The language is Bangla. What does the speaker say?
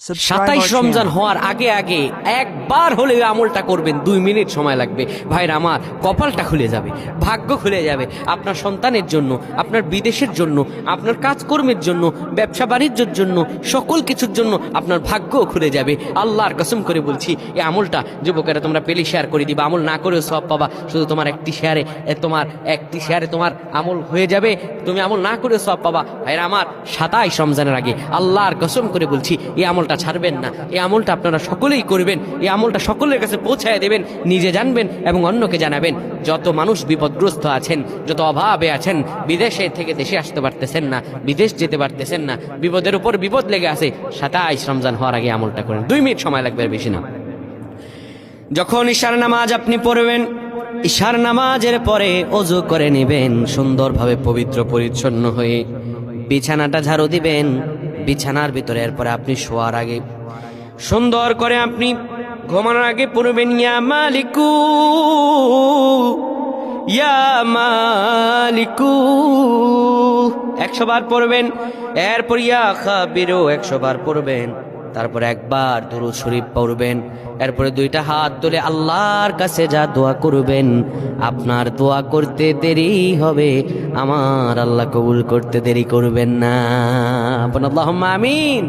27 রমজান হওয়ার আগে আগে একবার হলে আমলটা করবেন, 2 মিনিট সময় লাগবে। ভাইরা আমার, কপালটা খুলে যাবে, ভাগ্য খুলে যাবে। আপনার সন্তানের জন্য, আপনার বিদেশের জন্য, আপনার কাজকর্মের জন্য, ব্যবসা বাণিজ্যের জন্য, সকল কিছুর জন্য আপনার ভাগ্য খুলে যাবে। আল্লাহর কসম করে বলছি, এই আমলটা যুবকেরা তোমরা পেলে শেয়ার করে দিবা। আমল না করেও সব পাবা, শুধু তোমার একটি শেয়ারে তোমার আমল হয়ে যাবে। তুমি আমল না করেও সব পাবা। ভাইরা আমার, 27 রমজানের আগে আল্লাহর কসম করে বলছি, এই আমলটা ছাড়বেন না। এই আমলটা আপনারা সকলেই করবেন, এই আমলটা সকলের কাছে পৌঁছায় দেবেন, নিজে জানবেন এবং অন্যকে জানাবেন। যত মানুষ বিপদগ্রস্ত আছেন, যত অভাবে আছেন, বিদেশে থেকে দেশে আসতে পারতেছেন না, বিদেশ যেতে পারতেছেন না, বিপদের উপর বিপদ লেগে আছে, 27 রমজান হওয়ার আগে আমলটা করেন। 2 মিনিট সময় লাগবে, বেশি না। যখন ঈশার নামাজ আপনি পড়বেন, ঈশার নামাজের পরে ওযু করে নেবেন, সুন্দরভাবে পবিত্র পরিচ্ছন্ন হয়ে বিছানাটা ঝাড়ু দিবেন। বিছানার ভিতরে এরপরে আপনি শোয়ার আগে সুন্দর করে আপনি ঘুমানোর আগে পড়বেন, ইয়া মালিকু ইয়া মালিকু 100 বার পড়বেন। এরপর ইয়া খাবিরু 100 বার পড়বেন। তারপর একবার দুরূদ শরীফ পড়বেন। এরপরে 2টা হাত তুলে আল্লাহর কাছে যা দোয়া করবেন, আপনার দোয়া করতে দেরি হবে, আমার আল্লাহ কবুল করতে দেরি করবেন না। আল্লাহুম্মা আমিন।